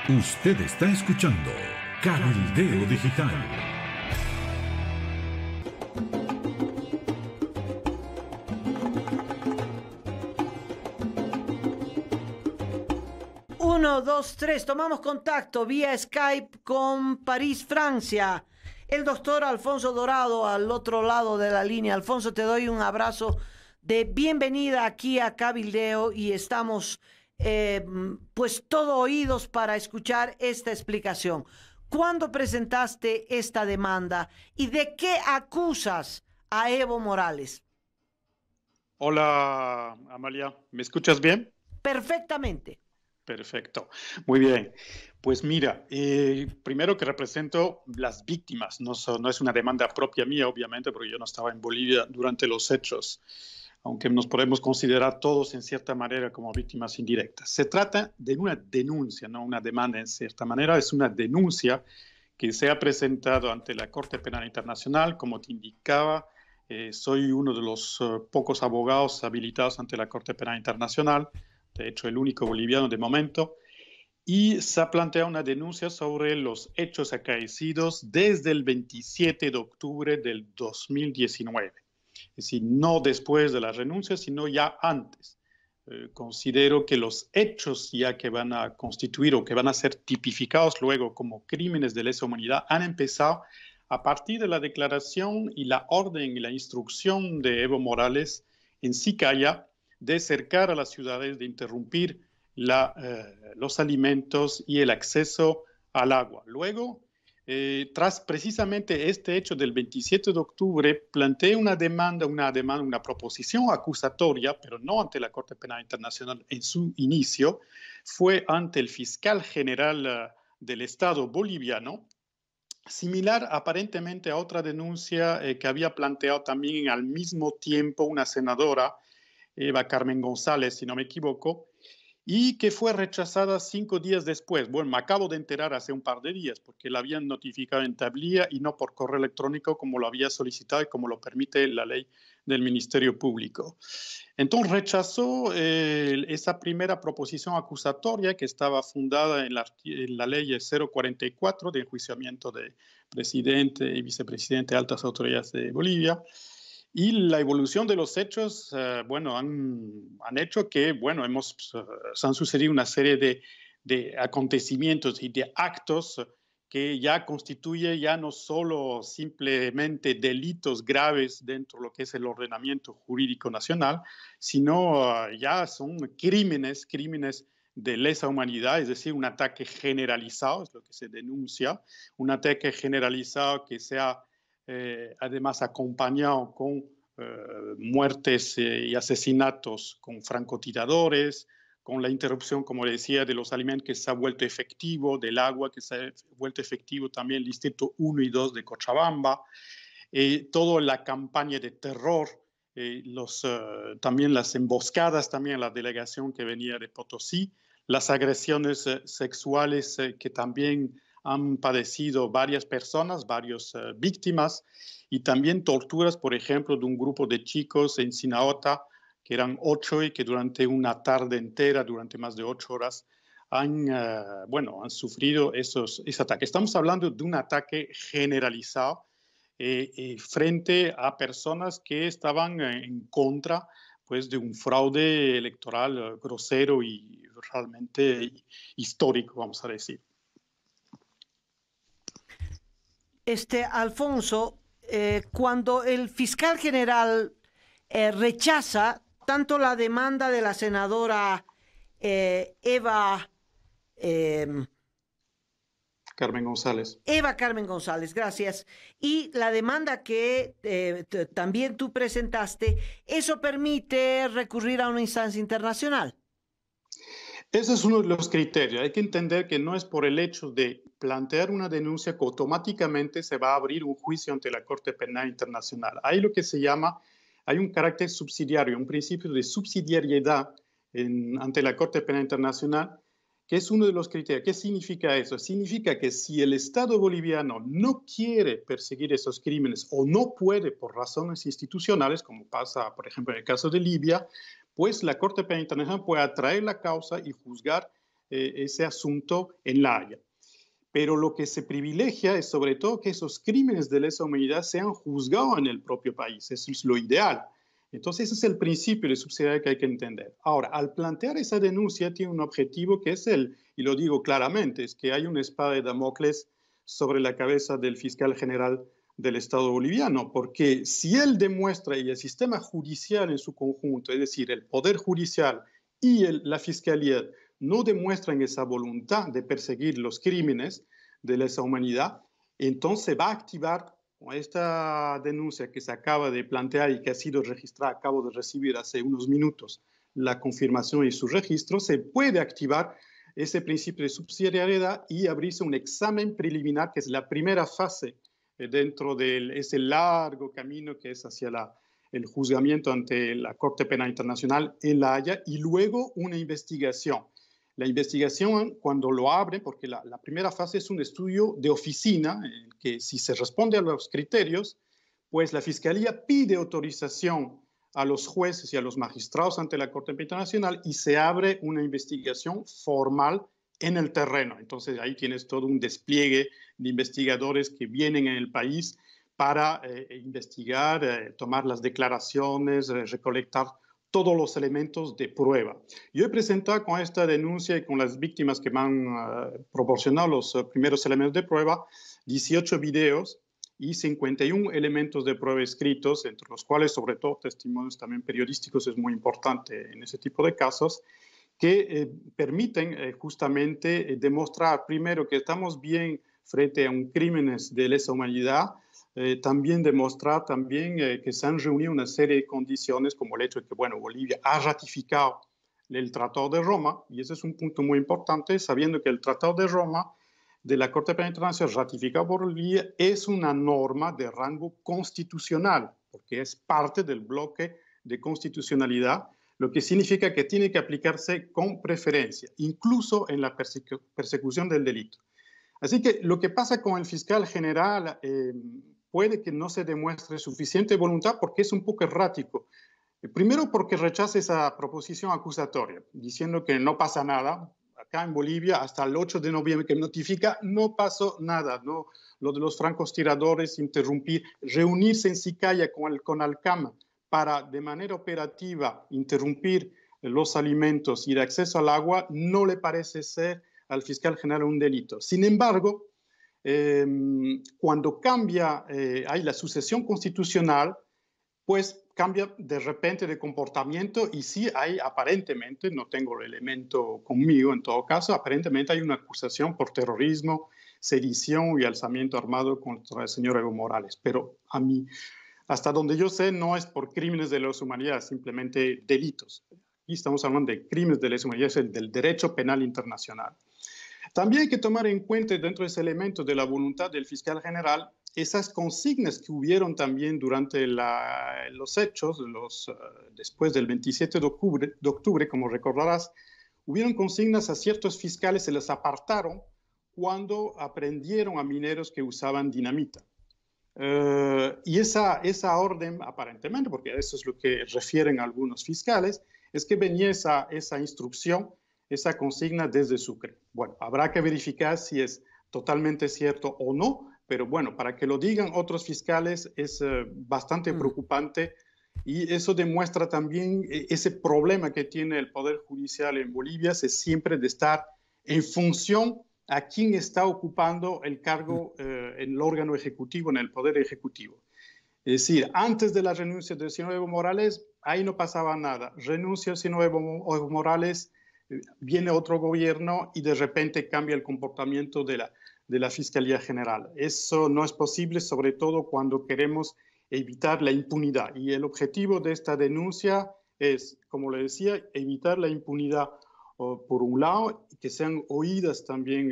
Usted está escuchando Cabildeo Digital. Uno, dos, tres, tomamos contacto vía Skype con París, Francia. El doctor Alfonso Dorado al otro lado de la línea. Alfonso, te doy un abrazo de bienvenida aquí a Cabildeo y estamos pues todo oídos para escuchar esta explicación. ¿Cuándo presentaste esta demanda y de qué acusas a Evo Morales? Hola, Amalia, ¿me escuchas bien? Perfectamente. Perfecto, muy bien. Pues mira, primero que represento las víctimas, no es una demanda propia mía, obviamente, porque yo no estaba en Bolivia durante los hechos, aunque nos podemos considerar todos en cierta manera como víctimas indirectas. Se trata de una denuncia, no una demanda en cierta manera, es una denuncia que se ha presentado ante la Corte Penal Internacional, como te indicaba. Soy uno de los pocos abogados habilitados ante la Corte Penal Internacional, de hecho el único boliviano de momento, y se ha planteado una denuncia sobre los hechos acaecidos desde el 27 de octubre del 2019. Es decir, no después de la renuncia, sino ya antes. Considero que los hechos ya que van a constituir o que van a ser tipificados luego como crímenes de lesa humanidad han empezado a partir de la declaración y la orden y la instrucción de Evo Morales en Sicaya de cercar a las ciudades, de interrumpir los alimentos y el acceso al agua. Luego, tras precisamente este hecho del 27 de octubre, planteé una proposición acusatoria, pero no ante la Corte Penal Internacional en su inicio, fue ante el fiscal general del Estado boliviano, similar aparentemente a otra denuncia que había planteado también al mismo tiempo una senadora, Eva Carmen González, si no me equivoco, y que fue rechazada 5 días después. Bueno, me acabo de enterar hace un par de días, porque la habían notificado en tablilla y no por correo electrónico como lo había solicitado y como lo permite la ley del Ministerio Público. Entonces rechazó esa primera proposición acusatoria que estaba fundada en la ley 044 de enjuiciamiento de presidente y vicepresidente de altas autoridades de Bolivia. Y la evolución de los hechos, han hecho que, se han sucedido una serie de acontecimientos y de actos que ya constituye ya no solo simplemente delitos graves dentro de lo que es el ordenamiento jurídico nacional, sino ya son crímenes de lesa humanidad, es decir, un ataque generalizado, es lo que se denuncia, un ataque generalizado que sea además acompañado con muertes y asesinatos con francotiradores, con la interrupción, como decía, de los alimentos que se ha vuelto efectivo, del agua que se ha vuelto efectivo también el distrito 1 y 2 de Cochabamba, toda la campaña de terror, también las emboscadas, también la delegación que venía de Potosí, las agresiones sexuales que también han padecido varias personas, varias víctimas, y también torturas, por ejemplo, de un grupo de chicos en Sinaota, que eran 8 y que durante una tarde entera, durante más de 8 horas, han sufrido ese ataque. Estamos hablando de un ataque generalizado frente a personas que estaban en contra pues, de un fraude electoral grosero y realmente histórico, vamos a decir. Alfonso, cuando el fiscal general rechaza tanto la demanda de la senadora Eva Carmen González, gracias, y la demanda que también tú presentaste, eso permite recurrir a una instancia internacional. Ese es uno de los criterios. Hay que entender que no es por el hecho de plantear una denuncia que automáticamente se va a abrir un juicio ante la Corte Penal Internacional. Hay lo que se llama, hay un carácter subsidiario, un principio de subsidiariedad ante la Corte Penal Internacional, que es uno de los criterios. ¿Qué significa eso? Significa que si el Estado boliviano no quiere perseguir esos crímenes o no puede por razones institucionales, como pasa, por ejemplo, en el caso de Libia, pues la Corte Penal Internacional puede atraer la causa y juzgar ese asunto en La Haya. Pero lo que se privilegia es sobre todo que esos crímenes de lesa humanidad sean juzgados en el propio país. Eso es lo ideal. Entonces, ese es el principio de subsidiariedad que hay que entender. Ahora, al plantear esa denuncia, tiene un objetivo que es y lo digo claramente, es que hay una espada de Damocles sobre la cabeza del fiscal general del Estado boliviano, porque si él demuestra, y el sistema judicial en su conjunto, es decir, el Poder Judicial y la Fiscalía, no demuestran esa voluntad de perseguir los crímenes de lesa humanidad, entonces va a activar esta denuncia que se acaba de plantear y que ha sido registrada, acabo de recibir hace unos minutos la confirmación y su registro, se puede activar ese principio de subsidiariedad y abrirse un examen preliminar, que es la primera fase dentro de ese largo camino que es hacia el juzgamiento ante la Corte Penal Internacional en La Haya, y luego una investigación. La investigación, cuando lo abren, porque la primera fase es un estudio de oficina, en que si se responde a los criterios, pues la Fiscalía pide autorización a los jueces y a los magistrados ante la Corte Penal Internacional y se abre una investigación formal en el terreno. Entonces ahí tienes todo un despliegue de investigadores que vienen en el país para investigar, tomar las declaraciones, recolectar todos los elementos de prueba. Yo he presentado con esta denuncia y con las víctimas que me han proporcionado los primeros elementos de prueba, 18 videos y 51 elementos de prueba escritos, entre los cuales, sobre todo, testimonios también periodísticos, es muy importante en ese tipo de casos, que permiten justamente demostrar, primero, que estamos bien frente a un crimen de lesa humanidad, también demostrar que se han reunido una serie de condiciones, como el hecho de que, bueno, Bolivia ha ratificado el Tratado de Roma, y ese es un punto muy importante, sabiendo que el Tratado de Roma de la Corte Penal Internacional ratificado por Bolivia es una norma de rango constitucional, porque es parte del bloque de constitucionalidad, lo que significa que tiene que aplicarse con preferencia, incluso en la persecución del delito. Así que lo que pasa con el fiscal general puede que no se demuestre suficiente voluntad porque es un poco errático. Primero porque rechaza esa proposición acusatoria, diciendo que no pasa nada. Acá en Bolivia, hasta el 8 de noviembre que notifica, no pasó nada. ¿No? Lo de los francotiradores, interrumpir, reunirse en Sicaya con el CONALCAM para de manera operativa interrumpir los alimentos y el acceso al agua, no le parece ser al fiscal general un delito. Sin embargo, cuando cambia, hay la sucesión constitucional, pues cambia de repente de comportamiento y sí hay aparentemente, no tengo el elemento conmigo en todo caso, aparentemente hay una acusación por terrorismo, sedición y alzamiento armado contra el señor Evo Morales. Pero a mí, hasta donde yo sé, no es por crímenes de lesa humanidad, simplemente delitos. Aquí estamos hablando de crímenes de lesa humanidad, es del derecho penal internacional. También hay que tomar en cuenta dentro de ese elemento de la voluntad del fiscal general esas consignas que hubieron también durante los hechos, después del 27 de octubre, como recordarás, hubieron consignas a ciertos fiscales, se les apartaron cuando aprendieron a mineros que usaban dinamita. Y esa orden, aparentemente, porque eso es lo que refieren algunos fiscales, es que venía esa instrucción, esa consigna desde Sucre. Bueno, habrá que verificar si es totalmente cierto o no, pero bueno, para que lo digan otros fiscales es bastante preocupante y eso demuestra también ese problema que tiene el Poder Judicial en Bolivia, es siempre de estar en función a quién está ocupando el cargo en el órgano ejecutivo, en el Poder Ejecutivo. Es decir, antes de la renuncia del señor Evo Morales, ahí no pasaba nada. Renuncia el señor Evo Morales, viene otro gobierno y de repente cambia el comportamiento de la Fiscalía General. Eso no es posible, sobre todo cuando queremos evitar la impunidad. Y el objetivo de esta denuncia es, como le decía, evitar la impunidad por un lado, que sean oídas también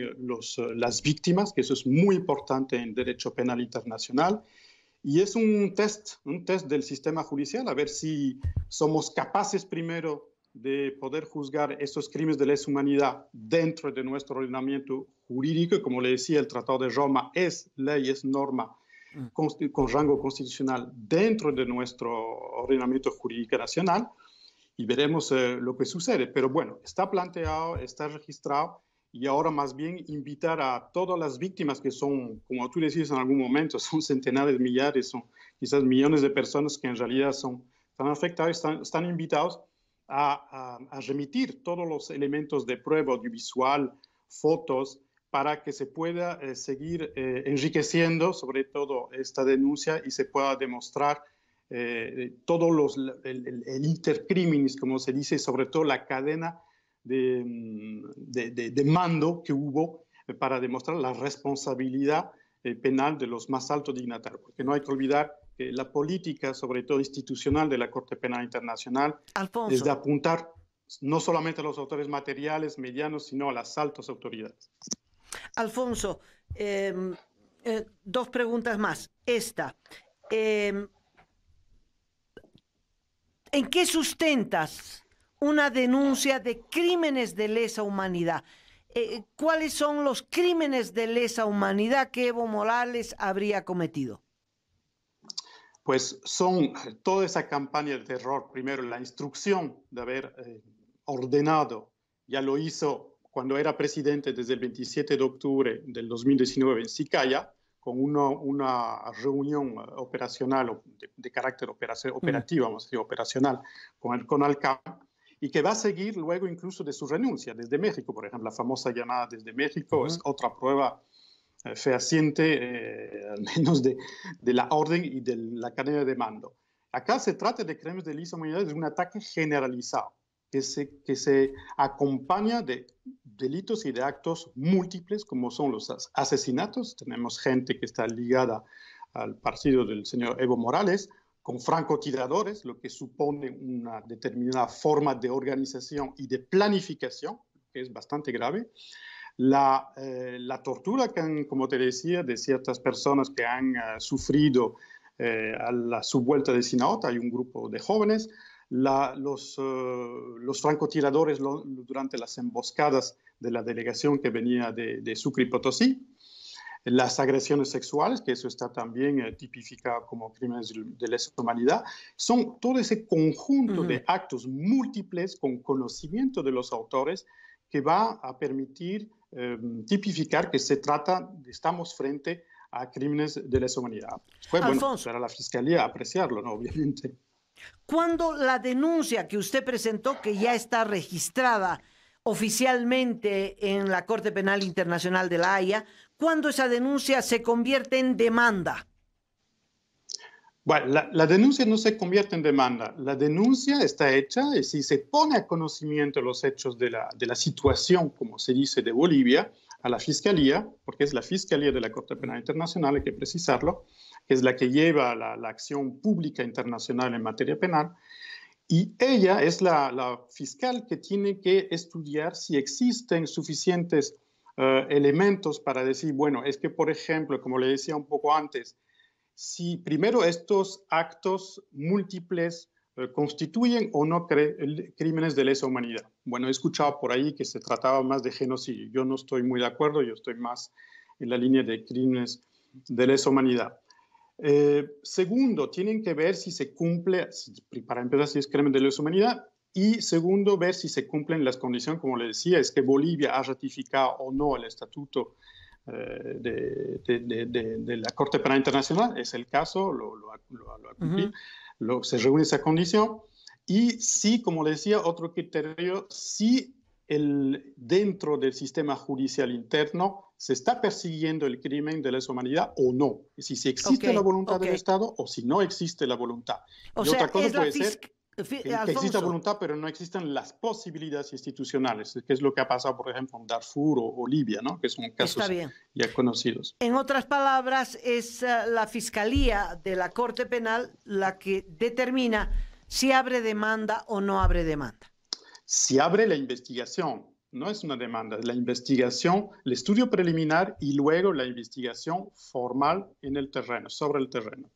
las víctimas, que eso es muy importante en derecho penal internacional. Y es un test del sistema judicial, a ver si somos capaces primero de poder juzgar estos crímenes de lesa humanidad dentro de nuestro ordenamiento jurídico. Y como le decía, el Tratado de Roma es ley, es norma con rango constitucional dentro de nuestro ordenamiento jurídico nacional. y veremos lo que sucede. Pero bueno, está planteado, está registrado, y ahora más bien invitar a todas las víctimas que son, como tú decías en algún momento, son centenares, millares, son quizás millones de personas que en realidad están afectadas, están invitados a remitir todos los elementos de prueba audiovisual, fotos, para que se pueda seguir enriqueciendo sobre todo esta denuncia y se pueda demostrar todos el intercriminis, como se dice, sobre todo la cadena de mando que hubo para demostrar la responsabilidad penal de los más altos dignatarios, porque no hay que olvidar que la política, sobre todo institucional, de la Corte Penal Internacional, Alfonso, es de apuntar no solamente a los autores materiales, medianos, sino a las altas autoridades. Alfonso, dos preguntas más. Esta, ¿en qué sustentas una denuncia de crímenes de lesa humanidad? ¿Cuáles son los crímenes de lesa humanidad que Evo Morales habría cometido? Pues son toda esa campaña de terror. Primero, la instrucción de haber ordenado, ya lo hizo cuando era presidente desde el 27 de octubre del 2019 en Sicaya, con una reunión operacional, de carácter operativo, vamos a decir, operacional, con Alcam, y que va a seguir luego incluso de su renuncia desde México. Por ejemplo, la famosa llamada desde México es otra prueba fehaciente, al menos de la orden y de la cadena de mando. Acá se trata de crímenes de lesa humanidad, de un ataque generalizado que se acompaña de delitos y de actos múltiples, como son los asesinatos. Tenemos gente que está ligada al partido del señor Evo Morales, con francotiradores, lo que supone una determinada forma de organización y de planificación, que es bastante grave. La tortura, como te decía, de ciertas personas que han sufrido a su vuelta de Sinaut, hay un grupo de jóvenes, los francotiradores durante las emboscadas de la delegación que venía de Sucre y Potosí, las agresiones sexuales, que eso está también tipificado como crímenes de lesa humanidad. Son todo ese conjunto de actos múltiples con conocimiento de los autores que va a permitir tipificar que estamos frente a crímenes de lesa humanidad. Bueno, para la Fiscalía apreciarlo, ¿no? Obviamente. Cuando la denuncia que usted presentó, que ya está registrada oficialmente en la Corte Penal Internacional de La Haya, ¿cuándo esa denuncia se convierte en demanda? Bueno, la denuncia no se convierte en demanda. La denuncia está hecha y si se pone a conocimiento los hechos de la situación, como se dice, de Bolivia, a la Fiscalía, porque es la Fiscalía de la Corte Penal Internacional, hay que precisarlo, que es la que lleva la acción pública internacional en materia penal, y ella es la fiscal que tiene que estudiar si existen suficientes elementos para decir, bueno, es que, por ejemplo, como le decía un poco antes, si primero estos actos múltiples constituyen o no crímenes de lesa humanidad. Bueno, he escuchado por ahí que se trataba más de genocidio. Yo no estoy muy de acuerdo, yo estoy más en la línea de crímenes de lesa humanidad. Segundo, tienen que ver si se cumple, para empezar, si es crimen de lesa humanidad, y segundo, ver si se cumplen las condiciones, como le decía, es que Bolivia ha ratificado o no el estatuto de la Corte Penal Internacional. Es el caso, lo ha cumplido, se reúne esa condición, y sí, como le decía, otro criterio, si dentro del sistema judicial interno se está persiguiendo el crimen de lesa humanidad o no, si existe la voluntad del Estado o si no existe la voluntad. O sea, otra cosa puede ser que exista voluntad, pero no existen las posibilidades institucionales, que es lo que ha pasado, por ejemplo, en Darfur o Libia, ¿no? Que son casos ya conocidos. En otras palabras, es la Fiscalía de la Corte Penal la que determina si abre demanda o no abre demanda. Si abre la investigación, no es una demanda, la investigación, el estudio preliminar y luego la investigación formal en el terreno, sobre el terreno.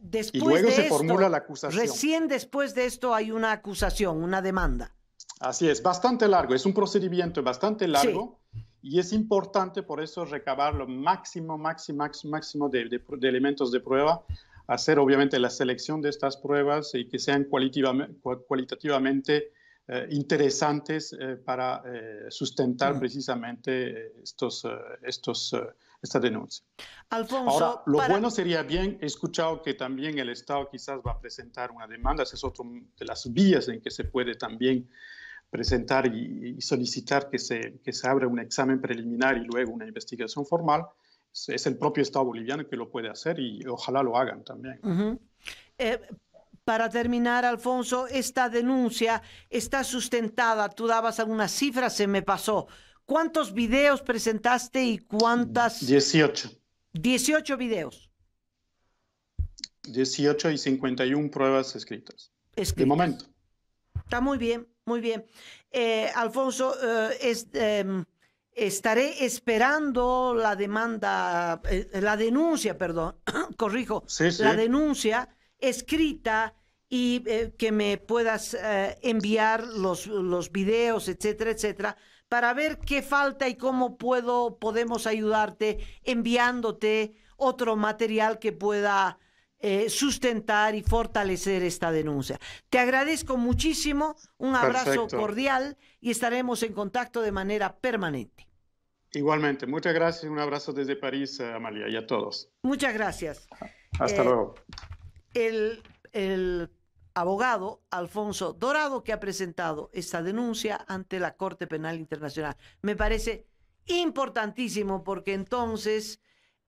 Después y luego de se esto, formula la acusación. Recién después de esto hay una acusación, una demanda. Así es, bastante largo, es un procedimiento bastante largo, sí. Y es importante por eso recabar lo máximo de elementos de prueba hacer obviamente la selección de estas pruebas y que sean cualitativamente interesantes para sustentar precisamente esta denuncia. Alfonso, ahora, lo bueno sería bien, he escuchado que también el Estado quizás va a presentar una demanda, esa es otra de las vías en que se puede también presentar y solicitar que se abra un examen preliminar y luego una investigación formal. Es el propio Estado boliviano que lo puede hacer y ojalá lo hagan también. Para terminar, Alfonso, esta denuncia está sustentada. Tú dabas algunas cifras, se me pasó. ¿Cuántos videos presentaste y cuántas? 18. 18 videos. 18 y 51 pruebas escritas. De momento. Está muy bien, muy bien. Alfonso, estaré esperando la denuncia, perdón, corrijo, sí. La denuncia escrita y que me puedas enviar los videos, etcétera, etcétera, para ver qué falta y cómo podemos ayudarte enviándote otro material que pueda sustentar y fortalecer esta denuncia. Te agradezco muchísimo, un abrazo cordial y estaremos en contacto de manera permanente. Igualmente, muchas gracias, un abrazo desde París, Amalia, y a todos. Muchas gracias. Hasta luego. El abogado Alfonso Dorado, que ha presentado esta denuncia ante la Corte Penal Internacional. Me parece importantísimo porque entonces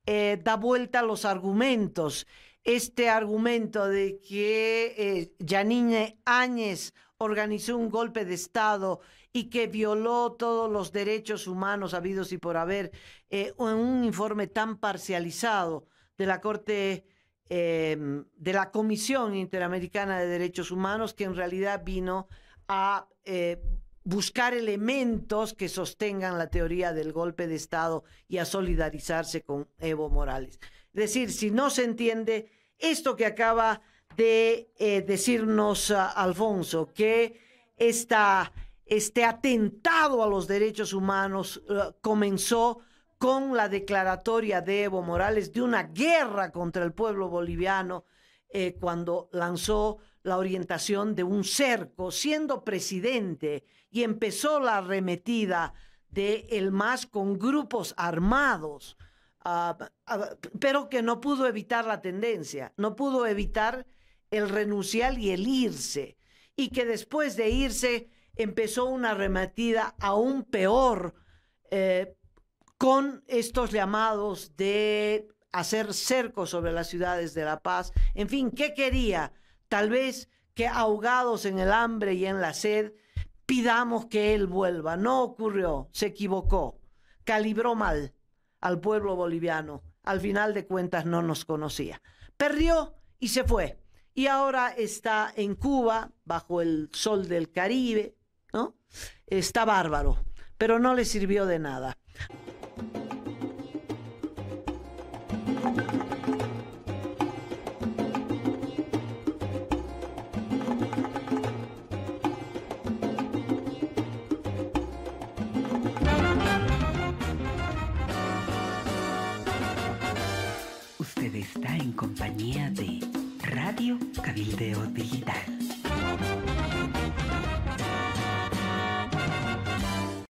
da vuelta a los argumentos. Este argumento de que Yanine Áñez organizó un golpe de Estado y que violó todos los derechos humanos habidos y por haber, en un informe tan parcializado de la Corte, de la Comisión Interamericana de Derechos Humanos, que en realidad vino a buscar elementos que sostengan la teoría del golpe de Estado y a solidarizarse con Evo Morales. Es decir, si no se entiende esto que acaba de decirnos Alfonso, que este atentado a los derechos humanos comenzó con la declaratoria de Evo Morales de una guerra contra el pueblo boliviano cuando lanzó la orientación de un cerco siendo presidente y empezó la arremetida de el MAS con grupos armados, pero que no pudo evitar la tendencia, no pudo evitar el renunciar y el irse, y que después de irse empezó una arremetida aún peor con estos llamados de hacer cercos sobre las ciudades de La Paz. En fin, ¿qué quería? Tal vez que ahogados en el hambre y en la sed pidamos que él vuelva. No ocurrió, se equivocó, calibró mal al pueblo boliviano. Al final de cuentas no nos conocía. Perdió y se fue. Y ahora está en Cuba, bajo el sol del Caribe, ¿no? Está bárbaro, pero no le sirvió de nada. Usted está en compañía de Radio Cabildeo Digital.